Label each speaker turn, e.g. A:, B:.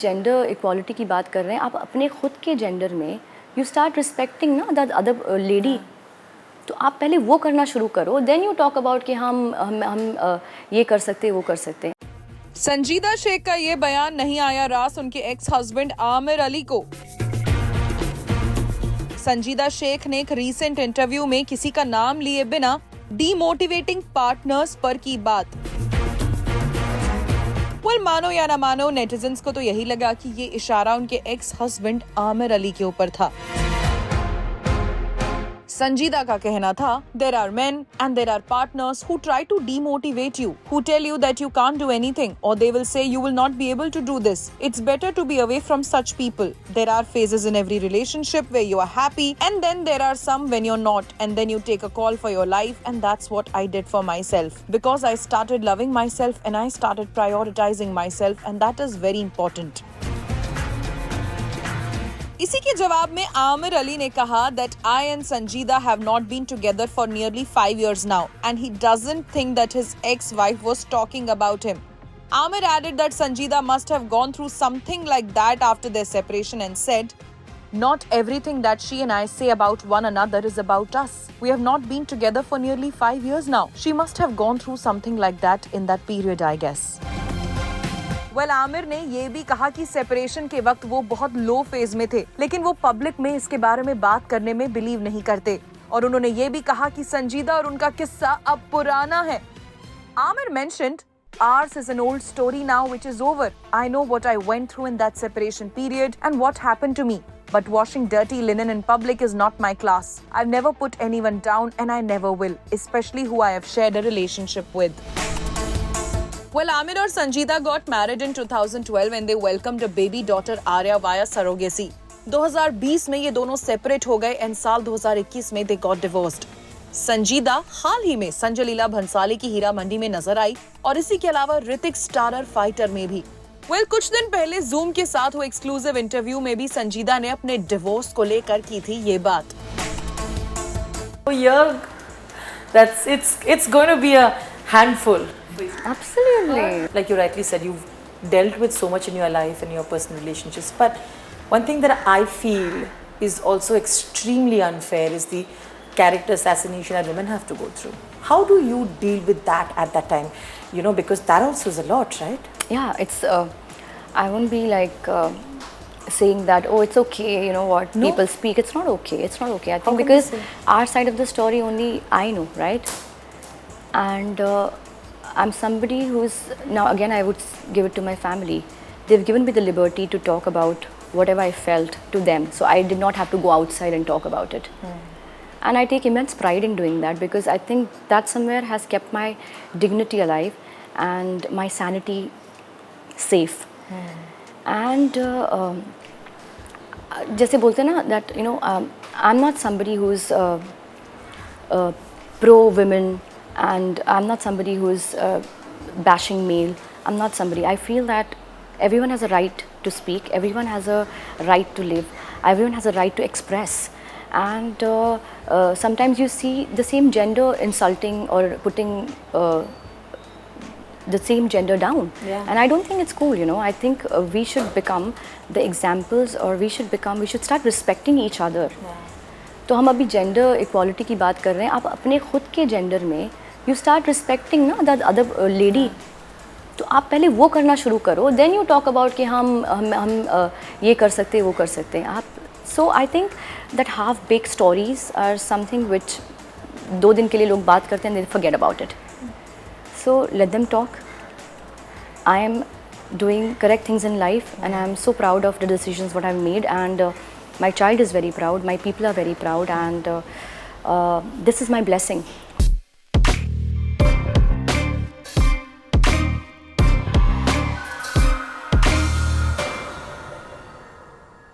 A: Gender equality की बात कर रहे हैं, आप अपने खुद के जेंडर में यू स्टार्ट रिस्पेक्टिंग ना दैट अदर लेडी, तो आप पहले वो करना शुरू करो, देन यू टॉक अबाउट कि हम ये कर सकते हैं, वो कर सकते हैं।
B: संजीदा शेख का ये बयान नहीं आया रास उनके एक्स हस्बैंड आमिर अली को। संजीदा शेख ने एक रीसेंट इंटरव्यू में किसी का नाम लिए बिना डीमोटिवेटिंग पार्टनर्स पर की बात। मानो या ना मानो, नेटिजन्स को तो यही लगा कि ये इशारा उनके एक्स हस्बैंड आमिर अली के ऊपर था। संजीदा का कहना था, there are men and there are partners who try to demotivate you, who tell you that you can't do anything, or they will say you will not be able to do this. It's better to be away from such people. There are phases in every relationship where you are happy, and then there are some when you're not, and then you take a call for your life, and that's what I did for myself. Because I started loving myself and I started prioritizing myself, and that is very important. इसी के जवाब में आमिर अली ने कहा that I and Sanjeeda have not been together for nearly 5 years now, and he doesn't think that his ex-wife was talking about him. Aamir added that Sanjeeda must have gone through something like that after their separation and said, "Not everything that she and I say about one another is about us. We have not been together for nearly 5 years now. She must have gone through something like that in that period, I guess." Aamir ने ये भी कहा कि separation के वक्त वो बहुत लो phase में थे, लेकिन वो पब्लिक में इसके बारे में बात करने में बिलीव नहीं करते। और उन्होंने ये भी कहा कि संजीदा और उनका किस्सा अब पुराना है। Aamir mentioned, "Ours is an old story now which is over. I know what I went through in that separation period and what happened to me. But washing dirty linen in public is not my class. I've never put anyone down and I never will, especially who I have shared a relationship with." Aamir और संजीदा got married in 2012 when they welcomed a baby daughter Arya via surrogacy. 2020 में ये दोनों separate हो गए and साल 2021 में they got divorced. संजीदा हाल ही में संजय लीला भंसाली की हीरा मंडी में नजर आई और इसी के अलावा ऋतिक स्टारर फाइटर में भी। कुछ दिन पहले Zoom के साथ हुए एक्सक्लूसिव इंटरव्यू में भी संजीदा ने अपने डिवोर्स को लेकर की थी ये बात।
C: It's going to be a handful.
A: Absolutely.
C: Like you rightly said, you've dealt with so much in your life and your personal relationships. But one thing that I feel is also extremely unfair is the character assassination that women have to go through. How do you deal with that at that time? You know, because that also is a lot, right?
A: Yeah, it's. I won't be like saying that, oh, it's okay. You know what?
C: No.
A: People speak. It's not okay. It's not okay. I think because our side of the story only I know, right? And I'm somebody who's now again I would give it to my family. They've given me the liberty to talk about whatever I felt to them, so I did not have to go outside and talk about it. And I take immense pride in doing that because I think that somewhere has kept my dignity alive and my sanity safe. And जैसे बोलते हैं ना that you know I'm not somebody who's pro women. And I'm not somebody who's bashing male. I'm not somebody. I feel that everyone has a right to speak. Everyone has a right to live. Everyone has a right to express. And sometimes you see the same gender insulting or putting the same gender down.
C: Yeah.
A: And I don't think it's cool, you know. I think we should become the examples, or we should start respecting each other.
C: Yeah.
A: तो हम अभी gender equality की बात कर रहे हैं, आप अपने खुद के जेंडर में यू स्टार्ट रिस्पेक्टिंग ना दैट अदर लेडी, तो आप पहले वो करना शुरू करो, देन यू टॉक अबाउट कि हम ये कर सकते हैं, वो कर सकते हैं आप। So I think that half bake stories are something which 2 दिन के लिए लोग बात करते हैं, they forget about it. So let them talk. I am doing correct things in life and I am so proud of the decisions what I've made, and my child is very proud, my people are very proud, and this is my blessing.